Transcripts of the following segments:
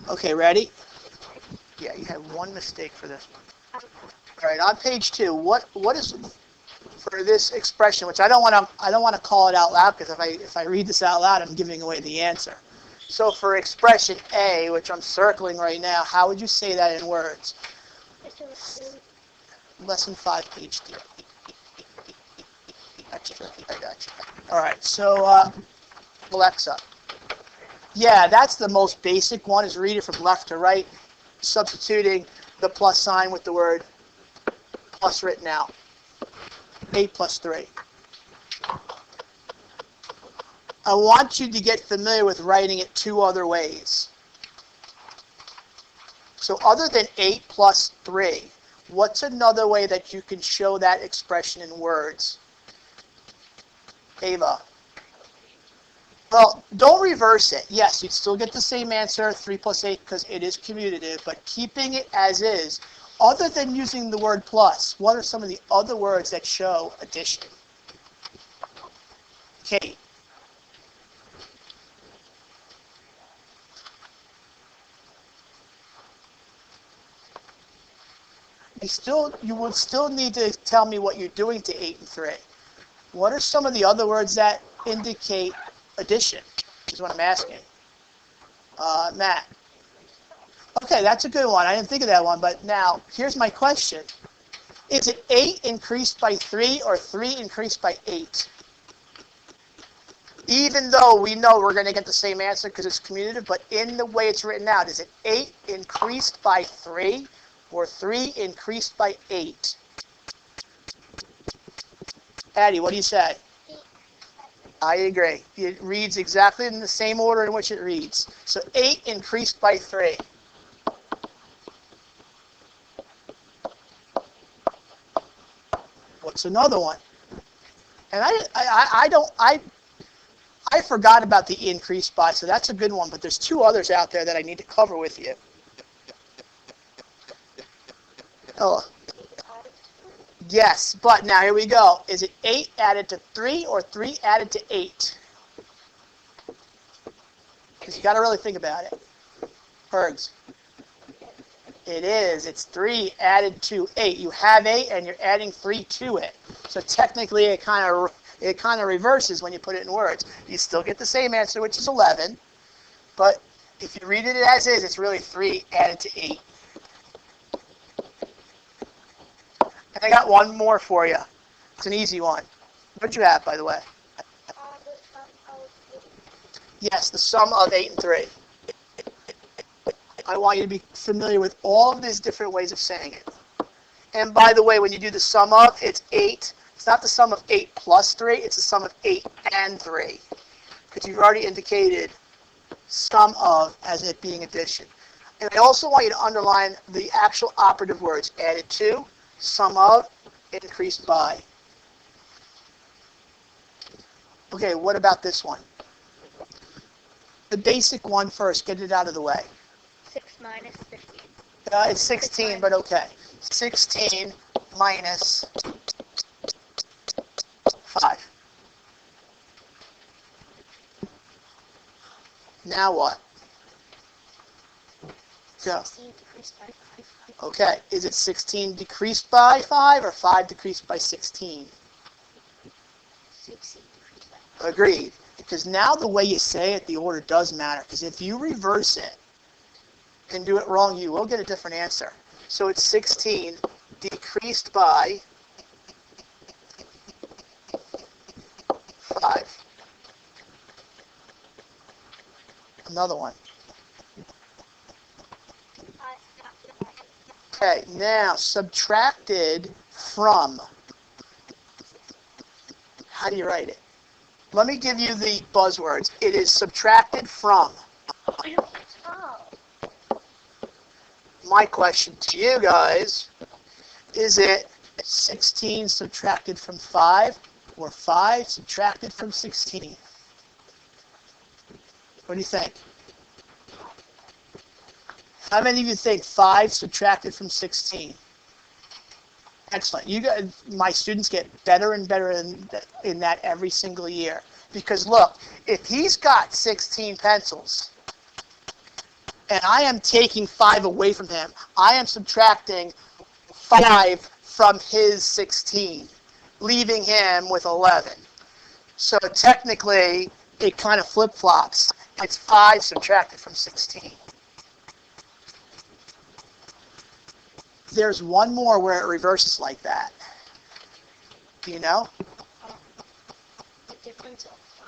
Okay, ready? Yeah, you had one mistake for this one. All right, on page 2, what is for this expression, which I don't want to call it out loud, because if I read this out loud, I'm giving away the answer. So for expression A, which I'm circling right now, how would you say that in words? Lesson 5, page 3. I got you. All right, so Alexa. Yeah, that's the most basic one, is read it from left to right, substituting the plus sign with the word plus written out. 8 plus 3. I want you to get familiar with writing it 2 other ways. So other than 8 plus 3, what's another way that you can show that expression in words? Ava. Well, don't reverse it. Yes, you'd still get the same answer, 3 plus 8, because it is commutative, but keeping it as is, other than using the word plus, what are some of the other words that show addition? Kate. You would still need to tell me what you're doing to 8 and 3. What are some of the other words that indicate addition, is what I'm asking. Matt. Okay, that's a good one. I didn't think of that one, but now, here's my question. Is it 8 increased by 3 or 3 increased by 8? Even though we know we're going to get the same answer because it's commutative, but in the way it's written out, is it 8 increased by 3 or 3 increased by 8? Addie, what do you say? I agree. It reads exactly in the same order in which it reads. So 8 increased by 3. What's another one? And I forgot about the increased by, so that's a good one, but there's 2 others out there that I need to cover with you. Oh. Yes, but now here we go. Is it 8 added to 3 or 3 added to 8? Because you got to really think about it. Bergs. It is. It's 3 added to 8. You have 8 and you're adding 3 to it. So technically it kind of reverses when you put it in words. You still get the same answer, which is 11. But if you read it as is, it's really 3 added to 8. And I got one more for you. It's an easy one. What'd you have, by the way? Yes, the sum of 8 and 3. I want you to be familiar with all of these different ways of saying it. And by the way, when you do the sum of, it's 8. It's not the sum of 8 plus 3. It's the sum of 8 and 3. Because you've already indicated sum of as it being addition. And I also want you to underline the actual operative words. Added to, sum of, increased by. Okay, what about this one? The basic one first. Get it out of the way. 6 minus 15. It's 16, but okay. 16 minus 5. Now what? Go. 16 decreased by 5. Okay, is it 16 decreased by 5 or 5 decreased by 16? 16 decreased by 5. Agreed. Because now the way you say it, the order does matter. Because if you reverse it and do it wrong, you will get a different answer. So it's 16 decreased by 5. Another one. Okay, now subtracted from. How do you write it? Let me give you the buzzwords. It is subtracted from. My question to you guys, is it 16 subtracted from 5 or 5 subtracted from 16? What do you think? How many of you think 5 subtracted from 16? Excellent. You guys, my students get better and better in that every single year. Because look, if he's got 16 pencils, and I am taking 5 away from him. I am subtracting 5 from his 16, leaving him with 11. So technically, it kind of flip-flops. It's 5 subtracted from 16. There's one more where it reverses like that. Do you know? The difference of 5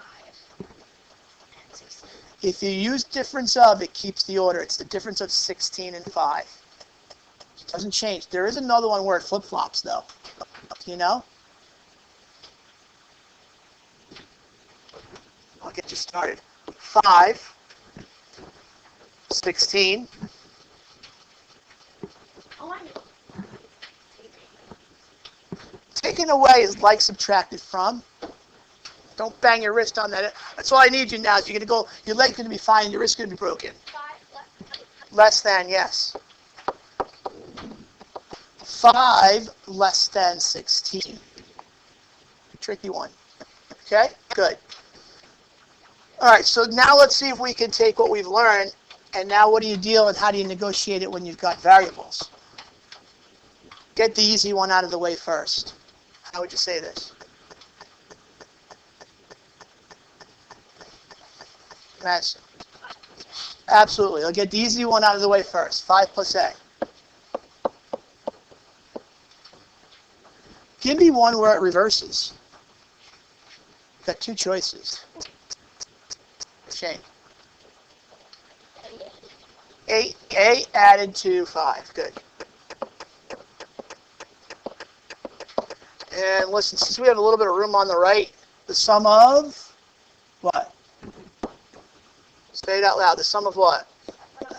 and 16. If you use difference of, it keeps the order. It's the difference of 16 and 5. It doesn't change. There is another one where it flip-flops, though. Do you know? I'll get you started. 5, 16. Oh, I know. Taken away is like subtracted from. Don't bang your wrist on that. That's all I need you now. Is you're going to go, your leg's going to be fine, your wrist's going to be broken. 5 less. Less than, yes. 5 less than 16. Tricky one. Okay, good. All right, so now let's see if we can take what we've learned, and now what do you deal and how do you negotiate it when you've got variables? Get the easy one out of the way first. How would you say this? Madison. Absolutely. I'll get the easy one out of the way first. 5 plus a. Give me one where it reverses. Got 2 choices. Shane. 8, A added to 5. Good. And listen, since we have a little bit of room on the right, the sum of what? Say it out loud. The sum of what? 5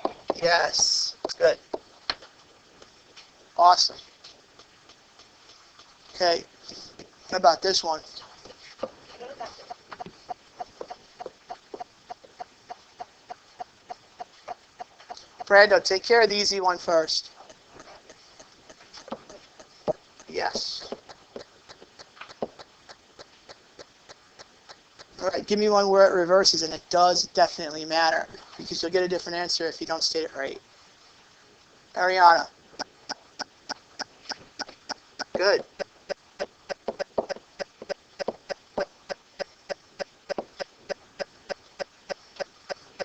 and 8. Yes. Good. Awesome. Okay. How about this one? Brando, take care of the easy one first. Yes. All right, give me one where it reverses, and it does definitely matter, because you'll get a different answer if you don't state it right. Ariana. Good.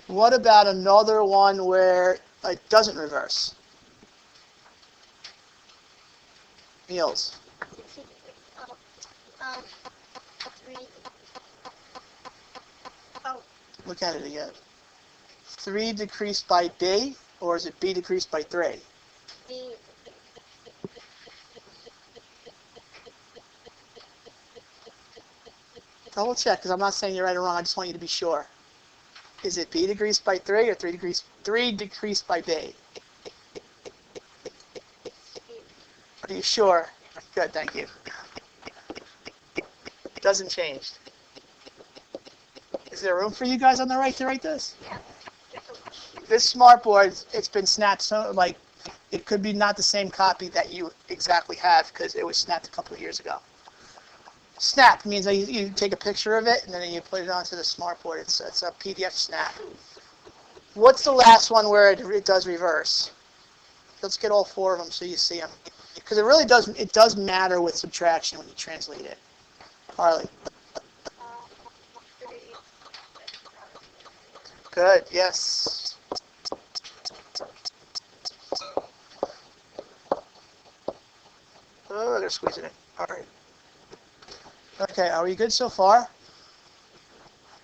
What about another one where it doesn't reverse? Niels. 3. Oh, Look at it again. 3 decreased by B, or is it B decreased by 3? B. Double check, because I'm not saying you're right or wrong. I just want you to be sure. Is it B decreased by 3 or 3 decreased by B? Are you sure? Good, thank you. Doesn't change. Is there room for you guys on the right to write this? Yeah. This smartboard, it's been snapped so, like, it could be not the same copy that you exactly have because it was snapped a couple of years ago. Snapped means that you take a picture of it and then you put it onto the smartboard. It's a PDF snap. What's the last one where it does reverse? Let's get all 4 of them so you see them. Because it really does matter with subtraction when you translate it. Harley. 3. Good, yes. Oh, they're squeezing it. All right. Okay, are we good so far?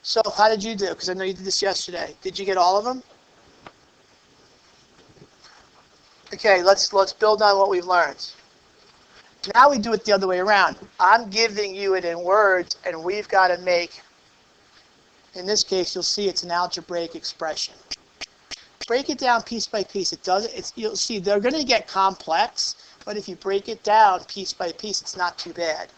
So, how did you do? Because I know you did this yesterday. Did you get all of them? Okay, let's build on what we've learned. Now we do it the other way around. I'm giving you it in words, and we've got to make, in this case, you'll see it's an algebraic expression. Break it down piece by piece. You'll see they're going to get complex, but if you break it down piece by piece, it's not too bad.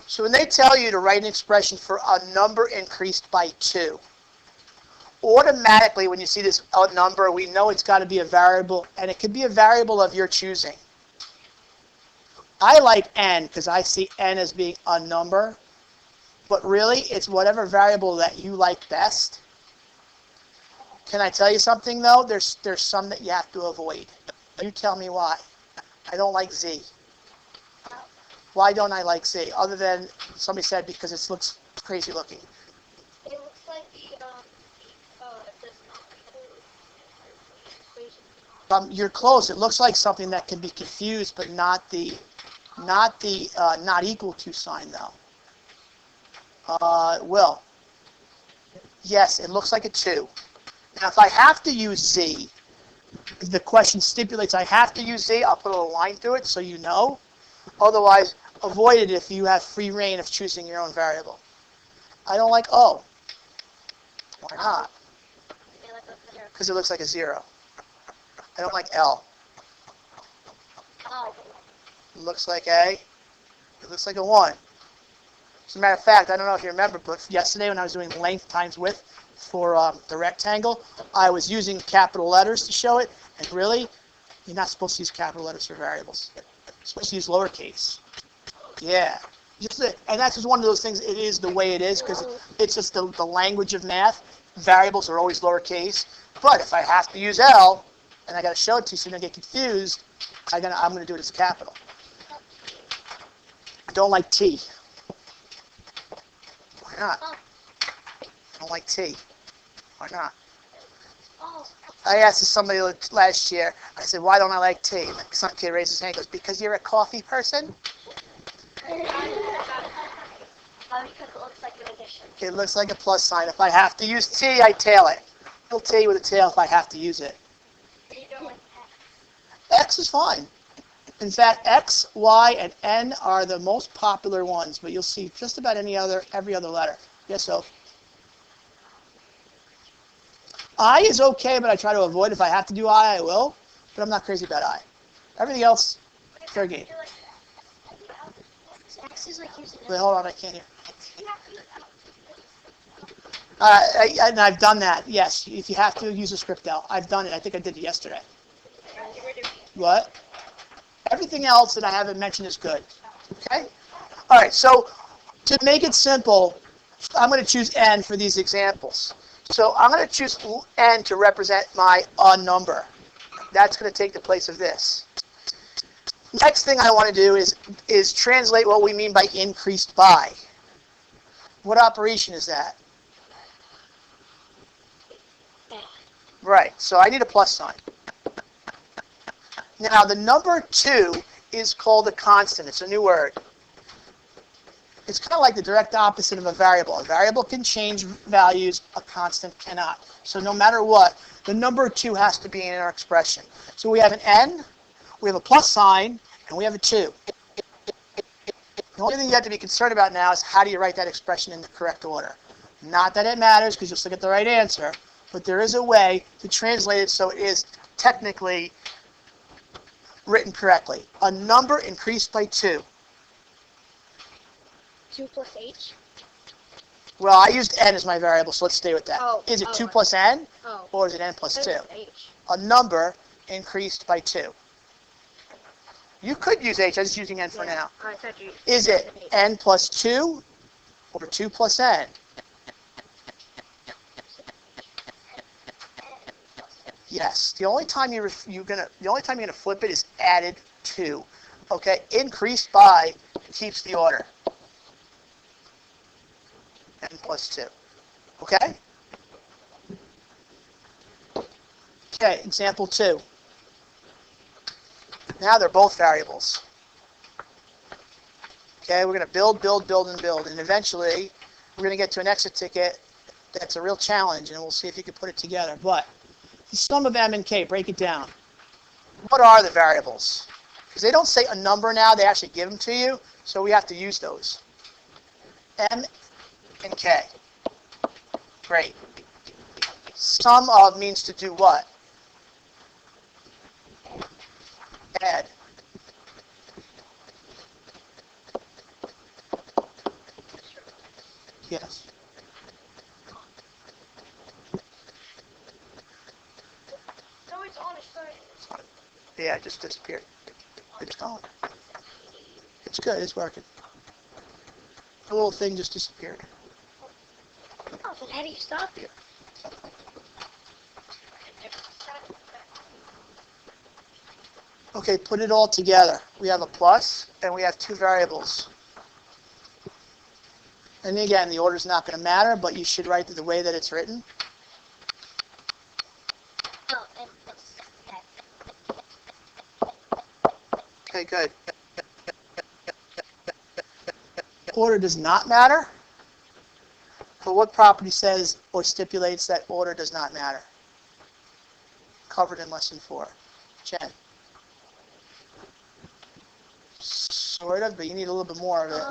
So when they tell you to write an expression for a number increased by 2, automatically when you see this number, we know it's got to be a variable, and it could be a variable of your choosing. I like n because I see n as being a number, but really it's whatever variable that you like best. Can I tell you something though? There's some that you have to avoid. You tell me why. I don't like Z. Why don't I like Z? Other than somebody said because it looks crazy looking. It looks like it does not include equation. You're close. It looks like something that can be confused, but not the not equal to sign though. Will. Yes, it looks like a 2. Now, if I have to use Z, if the question stipulates I have to use Z, I'll put a little line through it so you know. Otherwise, avoid it if you have free reign of choosing your own variable. I don't like O. Why not? Because it looks like a 0. I don't like L. Oh. It looks like A. It looks like a 1. As a matter of fact, I don't know if you remember, but yesterday when I was doing length times width for the rectangle, I was using capital letters to show it, and really, you're not supposed to use capital letters for variables. You're supposed to use lowercase. Yeah. And that's just one of those things, it is the way it is, because it's just the language of math. Variables are always lowercase. But if I have to use L, and I got to show it to you so you don't get confused, I'm going to do it as capital. I don't like T. Why not? I don't like T. Why not? I asked somebody last year, I said, why don't I like tea? Some kid raised his hand and goes, because you're a coffee person? Because it looks like an addition. It looks like a plus sign. If I have to use T, I tail it. I'll T with a tail if I have to use it. You don't like X is fine. In fact, X, Y, and N are the most popular ones, but you'll see just about every other letter. Yes, so. I is okay, but I try to avoid. If I have to do I will. But I'm not crazy about I. Everything else, fair game. X is like using Wait, hold on, I can't hear. And I've done that, yes. If you have to use a script L. I've done it. I think I did it yesterday. What? Everything else that I haven't mentioned is good. Okay? All right, so to make it simple, I'm going to choose N for these examples. So I'm going to choose N to represent my number. That's going to take the place of this. Next thing I want to do is translate what we mean by increased by. What operation is that? Right, so I need a plus sign. Now the number 2 is called a constant. It's a new word. It's kind of like the direct opposite of a variable. A variable can change values, a constant cannot. So no matter what, the number 2 has to be in our expression. So we have an N, we have a plus sign, and we have a 2. The only thing you have to be concerned about now is how do you write that expression in the correct order. Not that it matters because you'll still get the right answer, but there is a way to translate it so it is technically written correctly. A number increased by 2. 2 plus H? Well, I used N as my variable, so let's stay with that. Is it 2 plus N, or is it N plus 2? H. A number increased by 2. You could use H, I'm just using N for now. Is it N plus 2, or 2 plus N? Yes. The only time you're gonna flip it is added to. Okay. Increased by keeps the order. N plus 2. Okay. Okay. Example 2. Now they're both variables. Okay. We're gonna build, and eventually we're gonna get to an exit ticket that's a real challenge, and we'll see if you can put it together. But the sum of M and K, break it down. What are the variables? Because they don't say a number now, they actually give them to you, so we have to use those. M and K. Great. Sum of means to do what? Add. Yes. Yeah, it just disappeared. It's gone. It's good. It's working. The little thing just disappeared. Oh, then how do you stop it? Okay, put it all together. We have a plus, and we have two variables. And again, the order's not going to matter, but you should write it the way that it's written. Oh, and it's Okay, good. Order does not matter. But what property says or stipulates that order does not matter? Covered in lesson 4. Jen. Sort of, but you need a little bit more of it.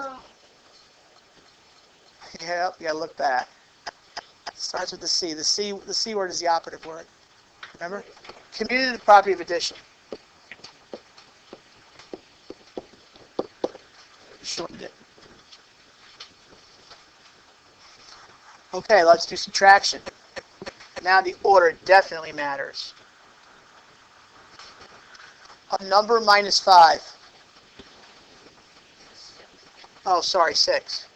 Yep, you gotta look back. Starts with the C. The C word is the operative word. Remember? Commutative property of addition. Shortened it. Okay, let's do subtraction. Now the order definitely matters. A number minus 5. Oh, sorry, 6.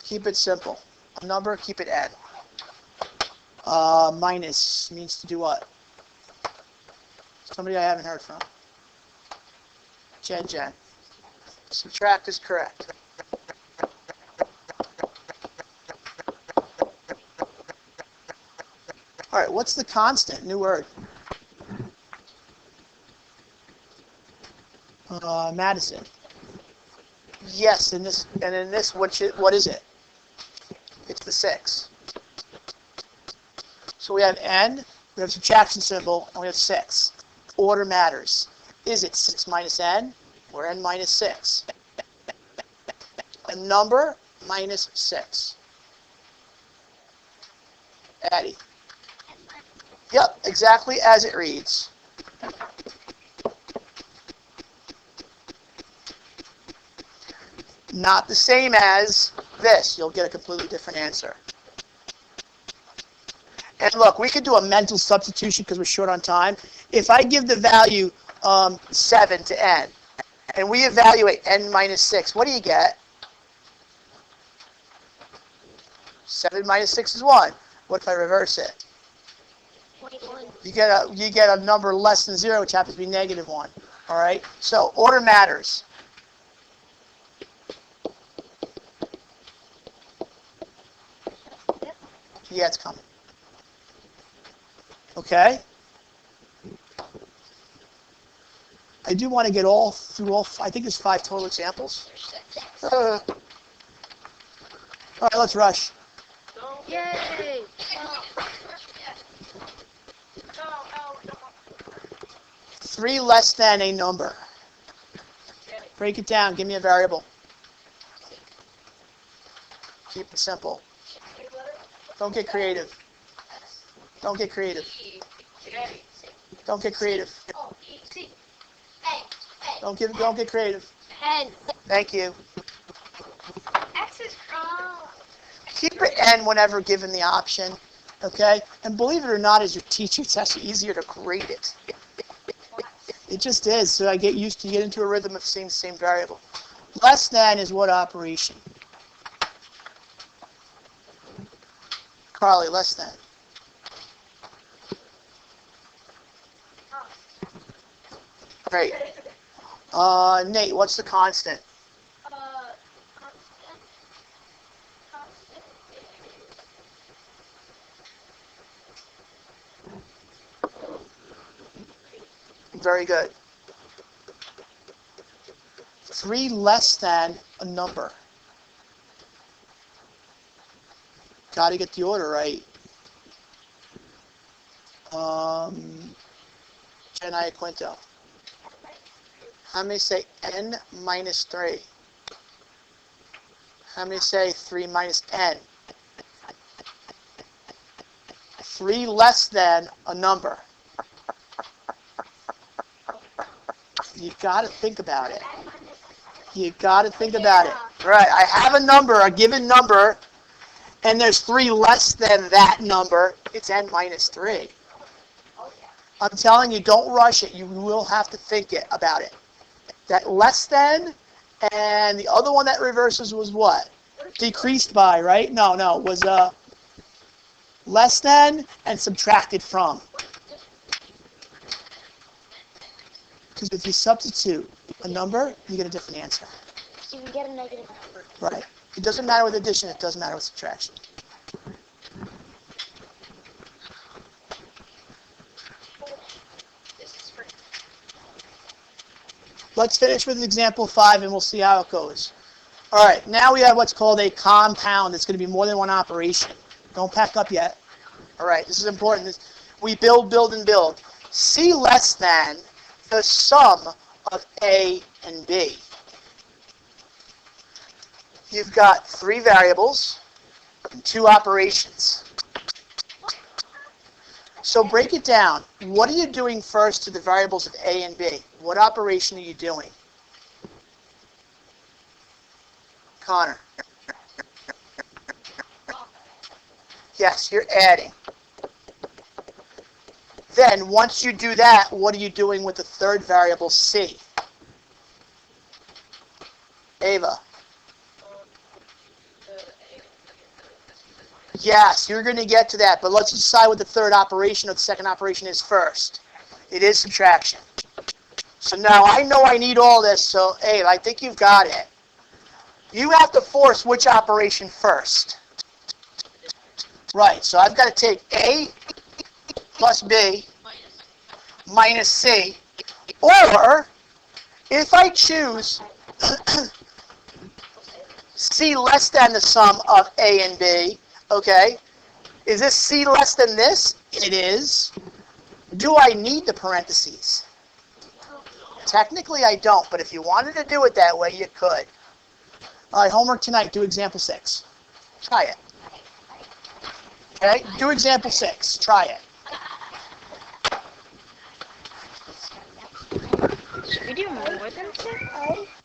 Keep it simple. A number, keep it n. Minus means to do what? Somebody I haven't heard from. Jen. Subtract is correct. All right, what's the constant? New word. Madison. Yes, in this, what is it? It's the 6. So we have n, we have subtraction symbol, and we have 6. Order matters. Is it 6 minus n or n minus 6? A number minus 6. Addie. Yep, exactly as it reads. Not the same as this. You'll get a completely different answer. And look, we could do a mental substitution because we're short on time. If I give the value 7 to n, and we evaluate n minus 6, what do you get? 7 minus 6 is 1. What if I reverse it? 21. You get a number less than 0, which happens to be negative 1. All right? So order matters. Yeah, it's coming. Okay? I do want to get I think there's 5 total examples. All right, let's rush. Yay! 3 less than a number. Break it down. Give me a variable. Keep it simple. Don't get creative. Don't get creative. Don't get creative. Don't get creative. 10. Thank you. X is Keep it n whenever given the option. Okay? And believe it or not, as your teacher, it's actually easier to grade it. It just is. So I get used to get into a rhythm of seeing the same variable. Less than is what operation? Carly, less than. Great. Nate, what's the constant? Very good. 3 less than a number. Got to get the order right. Jenna Quinto. How many say n minus 3? How many say 3 minus n? 3 less than a number. You got to think about it. You got to think about it. Right, I have a number, a given number, and there's 3 less than that number. It's n minus 3. I'm telling you, don't rush it. You will have to think about it. That less than, and the other one that reverses was what? Decreased by, right? No, was less than and subtracted from. Because if you substitute a number, you get a different answer. So we get a negative number. Right. It doesn't matter with addition, it doesn't matter with subtraction. This is for Let's finish with example 5 and we'll see how it goes. All right, now we have what's called a compound. It's going to be more than one operation. Don't pack up yet. All right, this is important. We build, and build. C less than the sum of A and B. You've got 3 variables and 2 operations. So break it down. What are you doing first to the variables of A and B? What operation are you doing? Connor. Yes, you're adding. Then, once you do that, what are you doing with the third variable, C? Ava. Yes, you're going to get to that, but let's decide what the third operation or the second operation is first. It is subtraction. So now I know I need all this, so Ava, I think you've got it. You have to force which operation first. Right, so I've got to take A plus B minus C, or if I choose C less than the sum of A and B, okay, is this C less than this? It is. Do I need the parentheses? Technically I don't, but if you wanted to do it that way, you could. All right, homework tonight, do example 6. Try it. Okay, do example 6. Try it. Should we do more than 6?